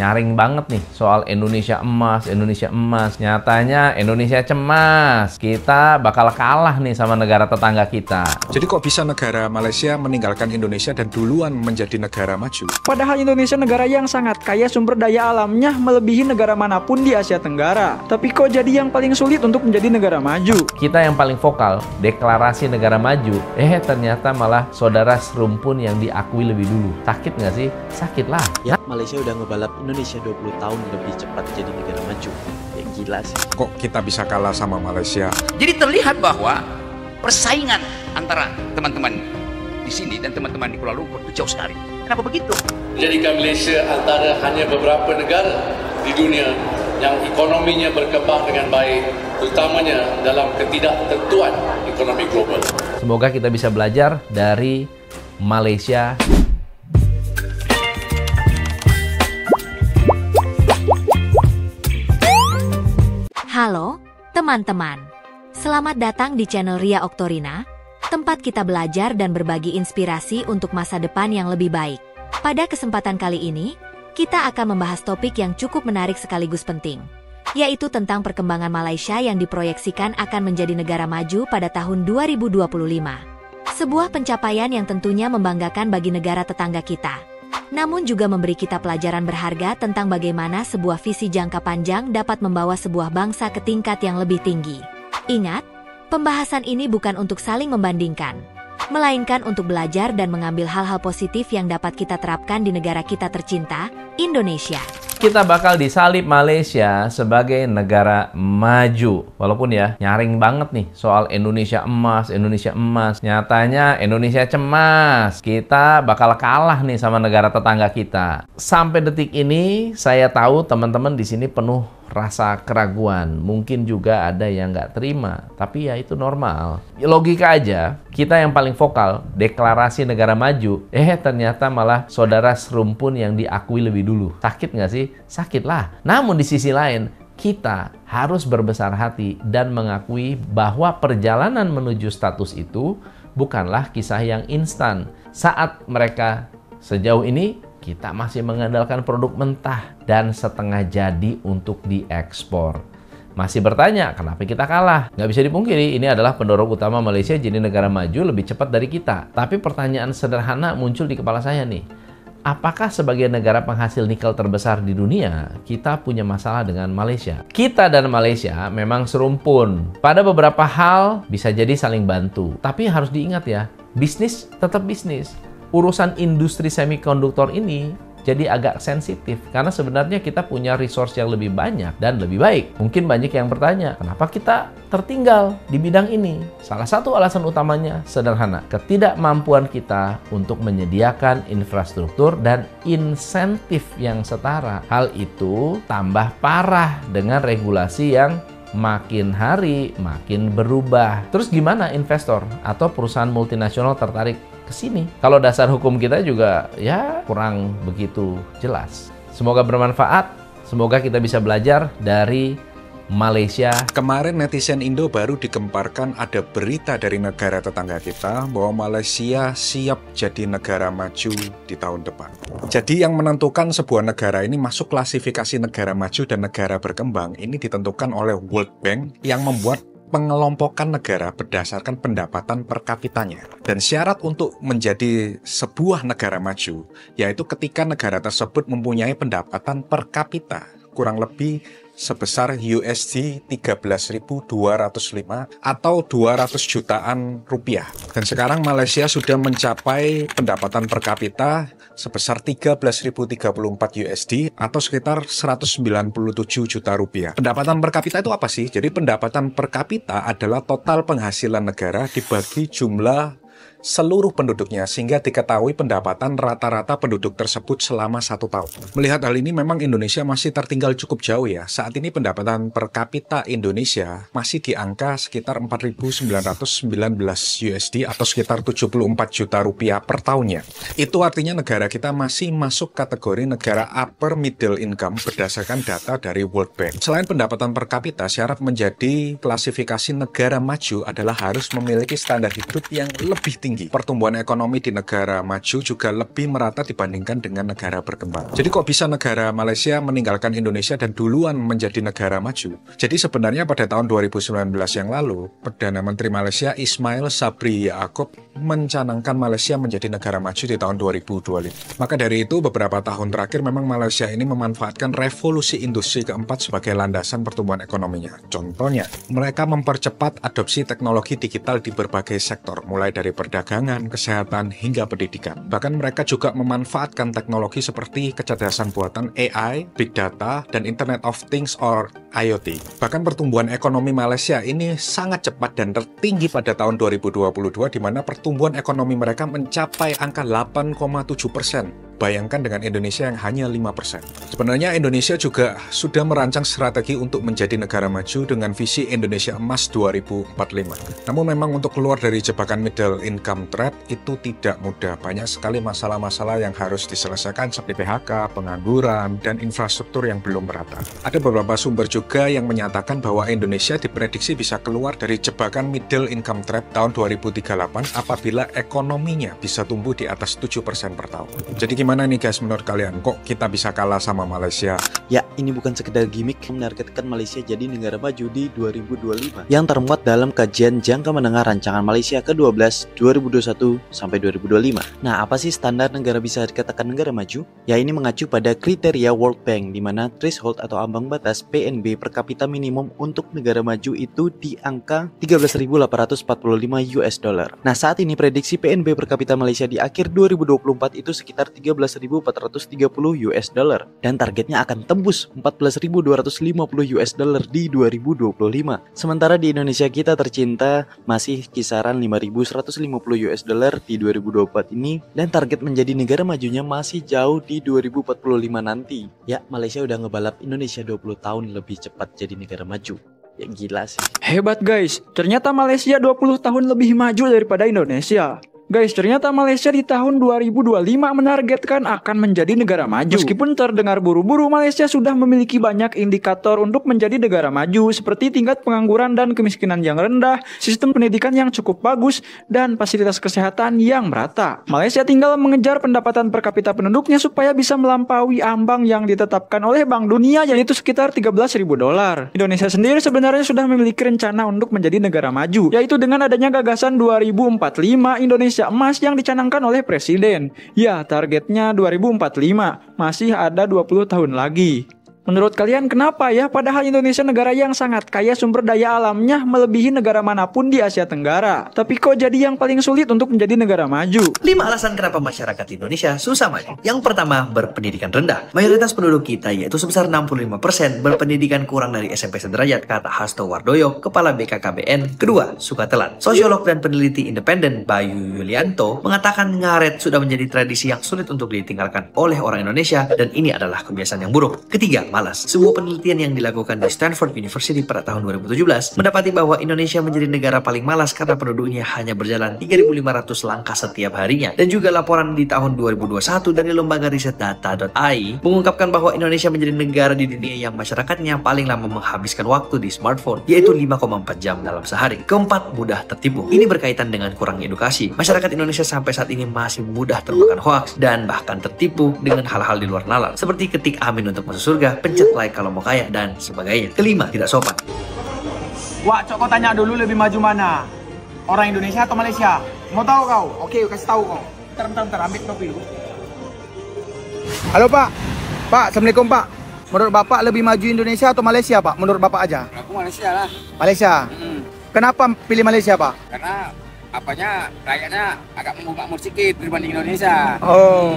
nyaring banget nih soal Indonesia emas, Indonesia emas. Nyatanya Indonesia cemas. Kita bakal kalah nih sama negara tetangga kita. Jadi kok bisa negara Malaysia meninggalkan Indonesia dan duluan menjadi negara maju? Padahal Indonesia negara yang sangat kaya sumber daya alamnya melebihi negara manapun di Asia Tenggara. Tapi kok jadi yang paling sulit untuk menjadi negara maju? Kita yang paling vokal, deklarasi negara maju. Ternyata malah saudara serumpun yang diakui lebih dulu. Sakit nggak sih? Sakit lah. Ya, Malaysia udah ngebalap Indonesia 20 tahun lebih cepat jadi negara maju. Ya gila sih. Kok kita bisa kalah sama Malaysia? Jadi terlihat bahwa persaingan antara teman-teman di sini dan teman-teman di Kuala Lumpur itu jauh sekali. Kenapa begitu? Menjadikan Malaysia antara hanya beberapa negara di dunia yang ekonominya berkembang dengan baik, terutamanya dalam ketidaktentuan ekonomi global. Semoga kita bisa belajar dari Malaysia. Halo, teman-teman. Selamat datang di channel Ria Oktorina, tempat kita belajar dan berbagi inspirasi untuk masa depan yang lebih baik. Pada kesempatan kali ini, kita akan membahas topik yang cukup menarik sekaligus penting, yaitu tentang perkembangan Malaysia yang diproyeksikan akan menjadi negara maju pada tahun 2025. Sebuah pencapaian yang tentunya membanggakan bagi negara tetangga kita, namun juga memberi kita pelajaran berharga tentang bagaimana sebuah visi jangka panjang dapat membawa sebuah bangsa ke tingkat yang lebih tinggi. Ingat, pembahasan ini bukan untuk saling membandingkan, melainkan untuk belajar dan mengambil hal-hal positif yang dapat kita terapkan di negara kita tercinta, Indonesia. Kita bakal disalib Malaysia sebagai negara maju. Walaupun ya, nyaring banget nih soal Indonesia emas, Indonesia emas. Nyatanya Indonesia cemas. Kita bakal kalah nih sama negara tetangga kita. Sampai detik ini, saya tahu teman-teman di sini penuh rasa keraguan. Mungkin juga ada yang nggak terima. Tapi ya itu normal. Logika aja, kita yang paling vokal, deklarasi negara maju. Ternyata malah saudara serumpun yang diakui lebih dulu. Sakit nggak sih? Sakit lah. Namun di sisi lain, kita harus berbesar hati dan mengakui bahwa perjalanan menuju status itu bukanlah kisah yang instan. Saat mereka sejauh ini, kita masih mengandalkan produk mentah dan setengah jadi untuk diekspor. Masih bertanya, kenapa kita kalah? Nggak bisa dipungkiri, ini adalah pendorong utama Malaysia jadi negara maju lebih cepat dari kita. Tapi pertanyaan sederhana muncul di kepala saya nih. Apakah sebagai negara penghasil nikel terbesar di dunia, kita punya masalah dengan Malaysia? Kita dan Malaysia memang serumpun. Pada beberapa hal bisa jadi saling bantu. Tapi harus diingat ya, bisnis tetap bisnis. Urusan industri semikonduktor ini jadi agak sensitif karena sebenarnya kita punya resource yang lebih banyak dan lebih baik. Mungkin banyak yang bertanya, kenapa kita tertinggal di bidang ini? Salah satu alasan utamanya sederhana, ketidakmampuan kita untuk menyediakan infrastruktur dan insentif yang setara. Hal itu tambah parah dengan regulasi yang makin hari makin berubah. Terus gimana investor atau perusahaan multinasional tertarik ke sini? Kalau dasar hukum kita juga ya kurang begitu jelas. Semoga bermanfaat. Semoga kita bisa belajar dari Malaysia. Kemarin netizen Indo baru digemparkan ada berita dari negara tetangga kita bahwa Malaysia siap jadi negara maju di tahun depan. Jadi yang menentukan sebuah negara ini masuk klasifikasi negara maju dan negara berkembang ini ditentukan oleh World Bank yang membuat pengelompokan negara berdasarkan pendapatan per kapitanya. Dan syarat untuk menjadi sebuah negara maju yaitu ketika negara tersebut mempunyai pendapatan per kapita kurang lebih sebesar USD 13.205 atau 200 jutaan rupiah. Dan sekarang Malaysia sudah mencapai pendapatan per kapita sebesar 13.034 USD atau sekitar 197 juta rupiah. Pendapatan per kapita itu apa sih? Jadi pendapatan per kapita adalah total penghasilan negara dibagi jumlah seluruh penduduknya sehingga diketahui pendapatan rata-rata penduduk tersebut selama 1 tahun. Melihat hal ini memang Indonesia masih tertinggal cukup jauh ya. Saat ini pendapatan per kapita Indonesia masih di angka sekitar 4.919 USD atau sekitar 74 juta rupiah per tahunnya. Itu artinya negara kita masih masuk kategori negara upper middle income berdasarkan data dari World Bank. Selain pendapatan per kapita, syarat menjadi klasifikasi negara maju adalah harus memiliki standar hidup yang lebih tinggi tinggi. Pertumbuhan ekonomi di negara maju juga lebih merata dibandingkan dengan negara berkembang. Jadi kok bisa negara Malaysia meninggalkan Indonesia dan duluan menjadi negara maju? Jadi sebenarnya pada tahun 2019 yang lalu, Perdana Menteri Malaysia Ismail Sabri Yaakob mencanangkan Malaysia menjadi negara maju di tahun 2025. Maka dari itu beberapa tahun terakhir memang Malaysia ini memanfaatkan revolusi industri keempat sebagai landasan pertumbuhan ekonominya. Contohnya, mereka mempercepat adopsi teknologi digital di berbagai sektor, mulai dari perdagangan, kesehatan, hingga pendidikan. Bahkan mereka juga memanfaatkan teknologi seperti kecerdasan buatan AI, Big Data, dan Internet of Things or IoT. Bahkan pertumbuhan ekonomi Malaysia ini sangat cepat dan tertinggi pada tahun 2022, di mana pertumbuhan ekonomi mereka mencapai angka 8,7%. Bayangkan dengan Indonesia yang hanya 5%. Sebenarnya Indonesia juga sudah merancang strategi untuk menjadi negara maju dengan visi Indonesia Emas 2045. Namun memang untuk keluar dari jebakan middle income trap itu tidak mudah. Banyak sekali masalah-masalah yang harus diselesaikan seperti PHK, pengangguran, dan infrastruktur yang belum merata. Ada beberapa sumber juga yang menyatakan bahwa Indonesia diprediksi bisa keluar dari jebakan middle income trap tahun 2038 apabila ekonominya bisa tumbuh di atas 7% per tahun. Jadi gimana nih guys menurut kalian? Kok kita bisa kalah sama Malaysia? Ya, ini bukan sekedar gimmick menargetkan Malaysia jadi negara maju di 2025 yang termuat dalam kajian jangka menengah rancangan Malaysia ke-12 2021 sampai 2025. Nah, apa sih standar negara bisa dikatakan negara maju? Ya, ini mengacu pada kriteria World Bank di mana threshold atau ambang batas PNB per kapita minimum untuk negara maju itu di angka 13.845 US dollar. Nah, saat ini prediksi PNB per kapita Malaysia di akhir 2024 itu sekitar 13.430 US dollar dan targetnya akan tembus 14.250 US dollar di 2025. Sementara di Indonesia kita tercinta masih kisaran 5.150 US dollar di 2024 ini dan target menjadi negara majunya masih jauh di 2045 nanti. Ya, Malaysia udah ngebalap Indonesia 20 tahun lebih cepat jadi negara maju. Ya gila sih. Hebat guys, ternyata Malaysia 20 tahun lebih maju daripada Indonesia. Guys, ternyata Malaysia di tahun 2025 menargetkan akan menjadi negara maju. Meskipun terdengar buru-buru, Malaysia sudah memiliki banyak indikator untuk menjadi negara maju, seperti tingkat pengangguran dan kemiskinan yang rendah, sistem pendidikan yang cukup bagus, dan fasilitas kesehatan yang merata. Malaysia tinggal mengejar pendapatan per kapita penduduknya supaya bisa melampaui ambang yang ditetapkan oleh Bank Dunia, yaitu sekitar 13.000 dolar. Indonesia sendiri sebenarnya sudah memiliki rencana untuk menjadi negara maju, yaitu dengan adanya gagasan 2045 Indonesia Emas yang dicanangkan oleh Presiden. Ya, targetnya 2045, masih ada 20 tahun lagi. Menurut kalian kenapa ya? Padahal Indonesia negara yang sangat kaya sumber daya alamnya melebihi negara manapun di Asia Tenggara. Tapi kok jadi yang paling sulit untuk menjadi negara maju? 5 alasan kenapa masyarakat Indonesia susah maju. Yang pertama, berpendidikan rendah. Mayoritas penduduk kita yaitu sebesar 65% berpendidikan kurang dari SMP sederajat, kata Hasto Wardoyo, Kepala BKKBN. Kedua, suka telat. Sosiolog dan peneliti independen Bayu Yulianto mengatakan ngaret sudah menjadi tradisi yang sulit untuk ditinggalkan oleh orang Indonesia dan ini adalah kebiasaan yang buruk. Ketiga, malas. Sebuah penelitian yang dilakukan di Stanford University pada tahun 2017 mendapati bahwa Indonesia menjadi negara paling malas karena penduduknya hanya berjalan 3.500 langkah setiap harinya. Dan juga laporan di tahun 2021 dari lembaga riset data.ai mengungkapkan bahwa Indonesia menjadi negara di dunia yang masyarakatnya paling lama menghabiskan waktu di smartphone, yaitu 5,4 jam dalam sehari. Keempat, mudah tertipu. Ini berkaitan dengan kurangnya edukasi. Masyarakat Indonesia sampai saat ini masih mudah termakan hoaks dan bahkan tertipu dengan hal-hal di luar nalar, seperti ketik amin untuk masuk surga, pencet like kalau mau kaya, dan sebagainya. Kelima, tidak sopan. Wah, Cok, kau tanya dulu lebih maju mana? Orang Indonesia atau Malaysia? Mau tahu kau? Oke, kasih tahu kau. Bentar, ambil kopi dulu. Halo Pak. Pak, Assalamualaikum Pak. Menurut Bapak lebih maju Indonesia atau Malaysia Pak? Menurut Bapak aja. Aku Malaysia lah. Malaysia? Kenapa pilih Malaysia Pak? Karena rakyatnya agak makmur sedikit dibanding Indonesia. Oh.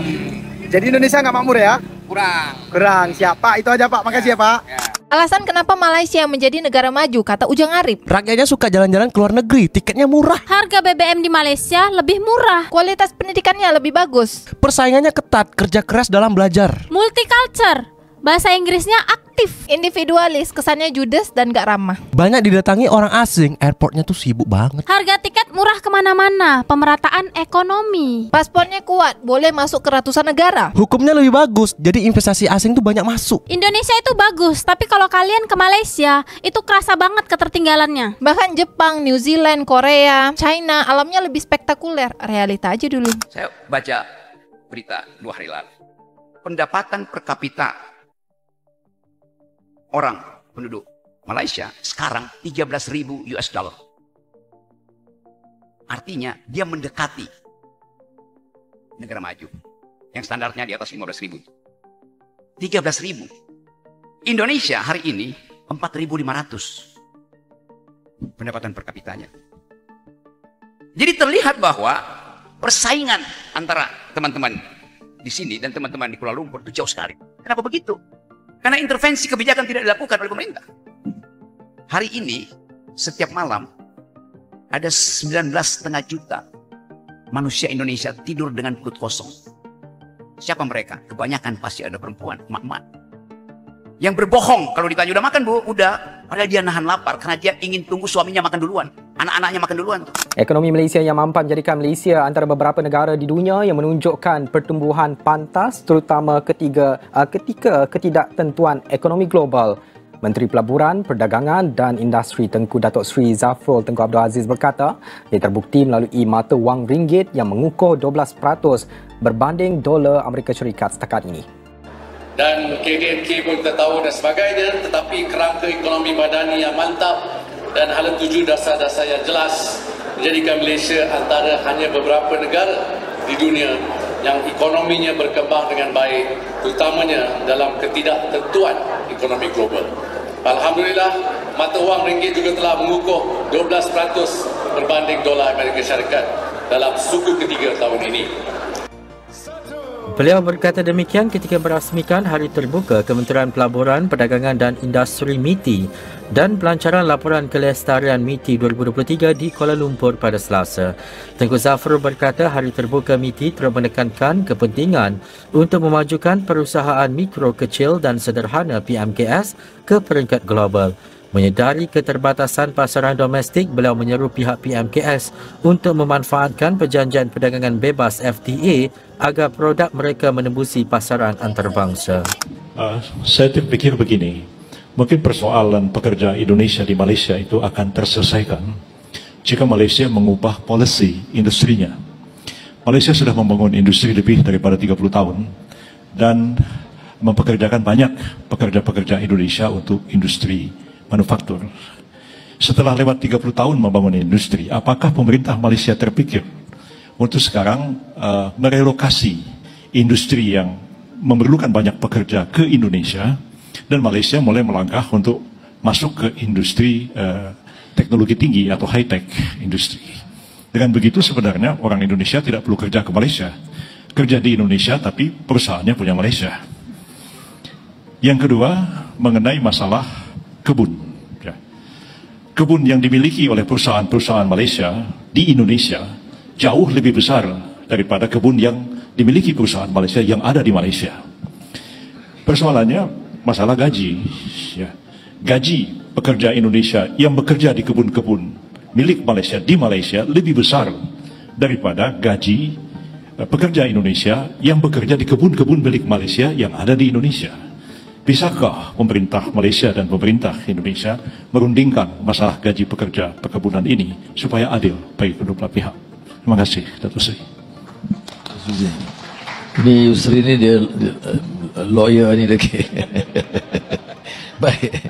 Jadi Indonesia nggak makmur ya? Kurang. Siap Pak, itu aja Pak. Makasih ya Pak. Alasan kenapa Malaysia menjadi negara maju, kata Ujang Arif. Rakyatnya suka jalan-jalan ke luar negeri, tiketnya murah. Harga BBM di Malaysia lebih murah. Kualitas pendidikannya lebih bagus. Persaingannya ketat, kerja keras dalam belajar. Multicultural. Bahasa Inggrisnya aktif. aktif, individualis, kesannya judes dan gak ramah. Banyak didatangi orang asing, airportnya tuh sibuk banget. Harga tiket murah kemana-mana, pemerataan ekonomi. Paspornya kuat, boleh masuk ke ratusan negara. Hukumnya lebih bagus, jadi investasi asing tuh banyak masuk. Indonesia itu bagus, tapi kalau kalian ke Malaysia, itu kerasa banget ketertinggalannya. Bahkan Jepang, New Zealand, Korea, China, alamnya lebih spektakuler. Realita aja dulu. Saya baca berita 2 hari lalu. Pendapatan per kapita orang penduduk Malaysia sekarang 13.000 US dollar. Artinya dia mendekati negara maju yang standarnya di atas 15.000. 13.000. Indonesia hari ini 4.500 pendapatan per kapitanya. Jadi terlihat bahwa persaingan antara teman-teman di sini dan teman-teman di Kuala Lumpur itu jauh sekali. Kenapa begitu? Karena intervensi kebijakan tidak dilakukan oleh pemerintah. Hari ini, setiap malam, ada 19,5 juta manusia Indonesia tidur dengan perut kosong. Siapa mereka? Kebanyakan pasti ada perempuan, emak-emak. Yang berbohong, kalau ditanya udah makan bu, udah. Padahal dia nahan lapar, karena dia ingin tunggu suaminya makan duluan. Anak-anaknya makan duluan tuh. Ekonomi Malaysia yang mampu menjadikan Malaysia antara beberapa negara di dunia yang menunjukkan pertumbuhan pantas, terutama ketika ketidaktentuan ekonomi global. Menteri Pelaburan, Perdagangan dan Industri Tengku Datuk Seri Zafrul Tengku Abdul Aziz berkata, ia terbukti melalui mata wang ringgit yang mengukuh 12% berbanding dolar Amerika Syarikat setakat ini. Dan KDNK pun kita tahu dan sebagainya, tetapi kerangka ekonomi madani yang mantap dan hala tuju dasar-dasar yang jelas menjadikan Malaysia antara hanya beberapa negara di dunia yang ekonominya berkembang dengan baik, terutamanya dalam ketidaktentuan ekonomi global. Alhamdulillah, mata wang ringgit juga telah mengukuh 12% berbanding dolar Amerika Syarikat dalam suku ketiga tahun ini. Beliau berkata demikian ketika merasmikan Hari Terbuka Kementerian Pelaburan, Perdagangan dan Industri MITI dan pelancaran laporan kelestarian MITI 2023 di Kuala Lumpur pada Selasa. Tengku Zafrul berkata Hari Terbuka MITI terus menekankan kepentingan untuk memajukan perusahaan mikro, kecil dan sederhana PMKS ke peringkat global. Menyedari keterbatasan pasaran domestik, beliau menyeru pihak PMKS untuk memanfaatkan perjanjian perdagangan bebas FTA agar produk mereka menembusi pasaran antarabangsa. Saya terfikir begini, mungkin persoalan pekerja Indonesia di Malaysia itu akan terselesaikan jika Malaysia mengubah polisi industrinya. Malaysia sudah membangun industri lebih daripada 30 tahun dan mempekerjakan banyak pekerja-pekerja Indonesia untuk industri manufaktur. Setelah lewat 30 tahun membangun industri, apakah pemerintah Malaysia terpikir untuk sekarang merelokasi industri yang memerlukan banyak pekerja ke Indonesia dan Malaysia mulai melangkah untuk masuk ke industri teknologi tinggi atau high-tech industri. Dengan begitu sebenarnya orang Indonesia tidak perlu kerja ke Malaysia. Kerja di Indonesia tapi perusahaannya punya Malaysia. Yang kedua, mengenai masalah kebun. Kebun yang dimiliki oleh perusahaan-perusahaan Malaysia di Indonesia jauh lebih besar daripada kebun yang dimiliki perusahaan Malaysia yang ada di Malaysia. Persoalannya masalah gaji. Gaji pekerja Indonesia yang bekerja di kebun-kebun milik Malaysia di Malaysia lebih besar daripada gaji pekerja Indonesia yang bekerja di kebun-kebun milik Malaysia yang ada di Indonesia. Bisakah pemerintah Malaysia dan pemerintah Indonesia merundingkan masalah gaji pekerja perkebunan ini supaya adil bagi kedua belah pihak? Terima kasih, Datuk Seri. Ini Yusri ini dia lawyer ni lagi. Baik.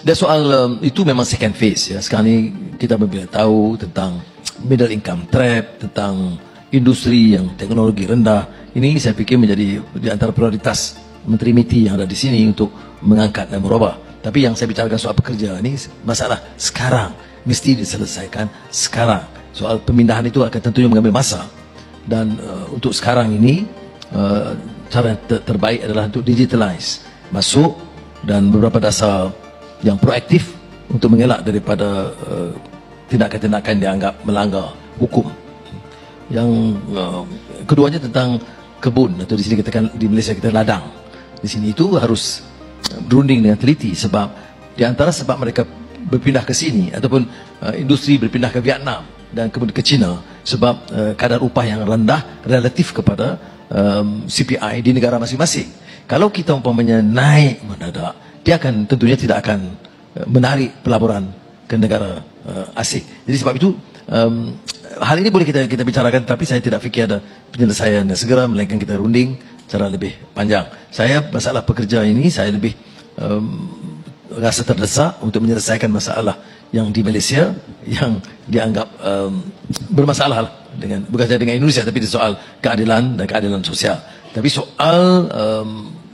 Dan soal itu memang second phase ya. Sekarang ni kita berbila tahu tentang middle income trap, tentang industri yang teknologi rendah. Ini saya fikir menjadi di antara prioritas Menteri MITI yang ada di sini untuk mengangkat dan merubah. Tapi yang saya bicarakan soal pekerja ini masalah sekarang, mesti diselesaikan sekarang. Soal pemindahan itu akan tentunya mengambil masa. Dan untuk sekarang ini cara terbaik adalah untuk digitalize, masuk dan beberapa dasar yang proaktif untuk mengelak daripada tindakan-tindakan dianggap melanggar hukum. Yang keduanya tentang kebun atau di sini kita di Malaysia kita ladang. Di sini itu harus berunding dengan teliti, sebab di antara sebab mereka berpindah ke sini ataupun industri berpindah ke Vietnam dan kemudian ke China sebab kadar upah yang rendah relatif kepada CPI di negara masing-masing. Kalau kita umpamanya naik mendadak, dia akan tentunya tidak akan menarik pelaburan ke negara asing. Jadi sebab itu hal ini boleh kita bicarakan, tapi saya tidak fikir ada penyelesaian yang segera, melainkan kita runding secara lebih panjang. Saya masalah pekerja ini saya lebih rasa terdesak untuk menyelesaikan masalah yang di Malaysia yang dianggap bermasalah dengan bukan saja dengan Indonesia, tapi soal keadilan dan keadilan sosial. Tapi soal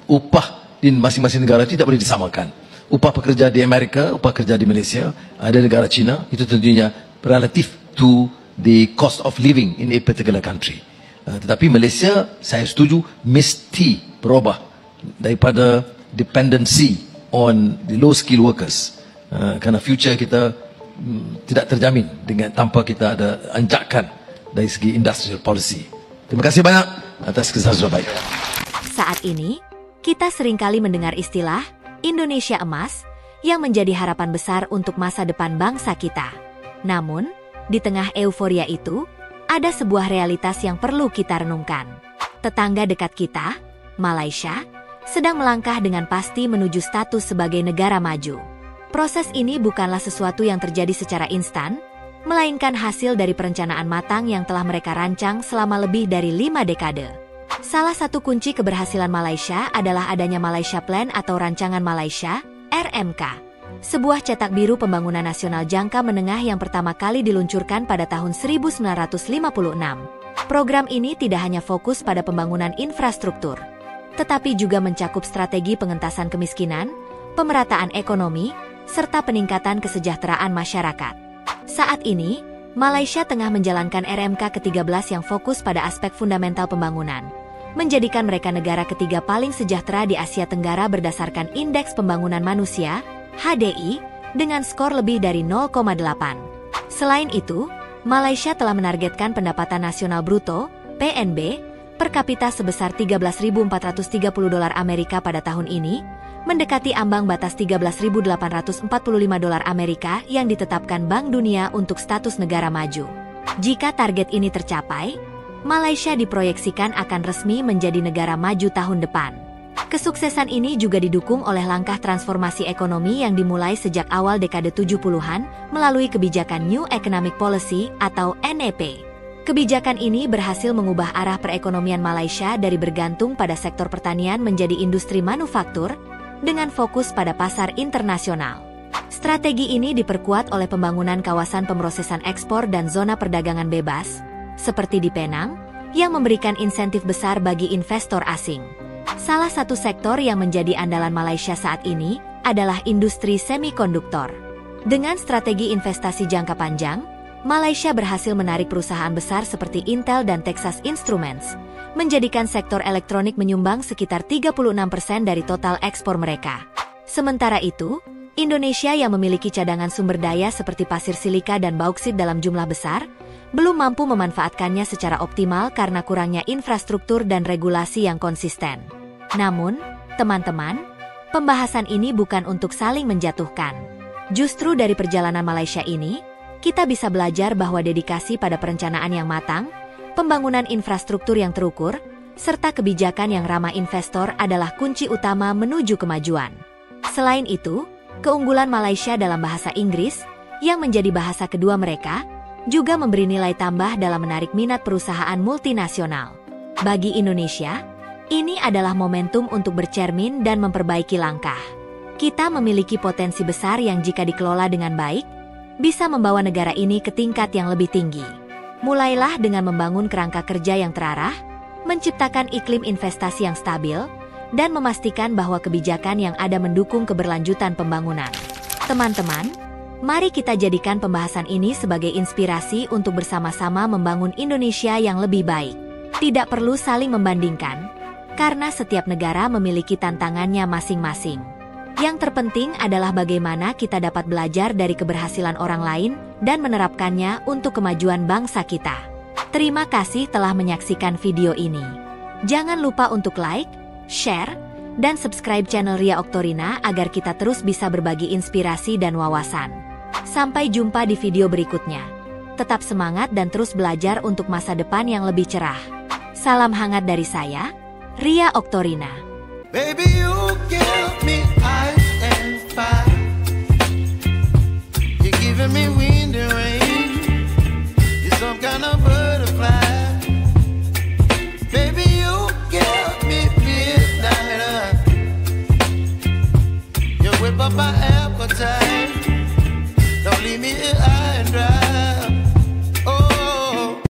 upah di masing-masing negara tidak boleh disamakan. Upah pekerja di Amerika, upah kerja di Malaysia, ada negara China, itu tentunya relatif to the cost of living in a particular country. Tetapi Malaysia, saya setuju, mesti berubah daripada dependency on the low skill workers. Kerana future kita tidak terjamin tanpa kita ada anjakan dari segi industrial policy. Terima kasih banyak atas kesaksian baik. Saat ini, kita seringkali mendengar istilah Indonesia Emas yang menjadi harapan besar untuk masa depan bangsa kita. Namun, di tengah euforia itu, ada sebuah realitas yang perlu kita renungkan. Tetangga dekat kita, Malaysia, sedang melangkah dengan pasti menuju status sebagai negara maju. Proses ini bukanlah sesuatu yang terjadi secara instan, melainkan hasil dari perencanaan matang yang telah mereka rancang selama lebih dari 5 dekade. Salah satu kunci keberhasilan Malaysia adalah adanya Malaysia Plan atau Rancangan Malaysia, RMK. Sebuah cetak biru pembangunan nasional jangka menengah yang pertama kali diluncurkan pada tahun 1956. Program ini tidak hanya fokus pada pembangunan infrastruktur, tetapi juga mencakup strategi pengentasan kemiskinan, pemerataan ekonomi, serta peningkatan kesejahteraan masyarakat. Saat ini, Malaysia tengah menjalankan RMK ke-13 yang fokus pada aspek fundamental pembangunan, menjadikan mereka negara ketiga paling sejahtera di Asia Tenggara berdasarkan Indeks Pembangunan Manusia, HDI, dengan skor lebih dari 0,8. Selain itu, Malaysia telah menargetkan pendapatan nasional bruto, PNB, per kapita sebesar $13.430 Amerika pada tahun ini, mendekati ambang batas $13.845 Amerika yang ditetapkan Bank Dunia untuk status negara maju. Jika target ini tercapai, Malaysia diproyeksikan akan resmi menjadi negara maju tahun depan. Kesuksesan ini juga didukung oleh langkah transformasi ekonomi yang dimulai sejak awal dekade 70-an melalui kebijakan New Economic Policy atau NEP. Kebijakan ini berhasil mengubah arah perekonomian Malaysia dari bergantung pada sektor pertanian menjadi industri manufaktur dengan fokus pada pasar internasional. Strategi ini diperkuat oleh pembangunan kawasan pemrosesan ekspor dan zona perdagangan bebas, seperti di Penang, yang memberikan insentif besar bagi investor asing. Salah satu sektor yang menjadi andalan Malaysia saat ini adalah industri semikonduktor. Dengan strategi investasi jangka panjang, Malaysia berhasil menarik perusahaan besar seperti Intel dan Texas Instruments, menjadikan sektor elektronik menyumbang sekitar 36% dari total ekspor mereka. Sementara itu, Indonesia yang memiliki cadangan sumber daya seperti pasir silika dan bauksit dalam jumlah besar, belum mampu memanfaatkannya secara optimal karena kurangnya infrastruktur dan regulasi yang konsisten. Namun, teman-teman, pembahasan ini bukan untuk saling menjatuhkan. Justru dari perjalanan Malaysia ini, kita bisa belajar bahwa dedikasi pada perencanaan yang matang, pembangunan infrastruktur yang terukur, serta kebijakan yang ramah investor adalah kunci utama menuju kemajuan. Selain itu, keunggulan Malaysia dalam bahasa Inggris, yang menjadi bahasa kedua mereka, juga memberi nilai tambah dalam menarik minat perusahaan multinasional. Bagi Indonesia, ini adalah momentum untuk bercermin dan memperbaiki langkah. Kita memiliki potensi besar yang jika dikelola dengan baik, bisa membawa negara ini ke tingkat yang lebih tinggi. Mulailah dengan membangun kerangka kerja yang terarah, menciptakan iklim investasi yang stabil, dan memastikan bahwa kebijakan yang ada mendukung keberlanjutan pembangunan. Teman-teman, mari kita jadikan pembahasan ini sebagai inspirasi untuk bersama-sama membangun Indonesia yang lebih baik. Tidak perlu saling membandingkan, karena setiap negara memiliki tantangannya masing-masing. Yang terpenting adalah bagaimana kita dapat belajar dari keberhasilan orang lain dan menerapkannya untuk kemajuan bangsa kita. Terima kasih telah menyaksikan video ini. Jangan lupa untuk like, share, Dan subscribe channel Ria Oktorina agar kita terus bisa berbagi inspirasi dan wawasan. Sampai jumpa di video berikutnya. Tetap semangat dan terus belajar untuk masa depan yang lebih cerah. Salam hangat dari saya, Ria Oktorina. Baby, you give me ice and fire. You're giving me wind and rain. You're some kind of butterfly. Baby, you give me midnight. You whip up my appetite.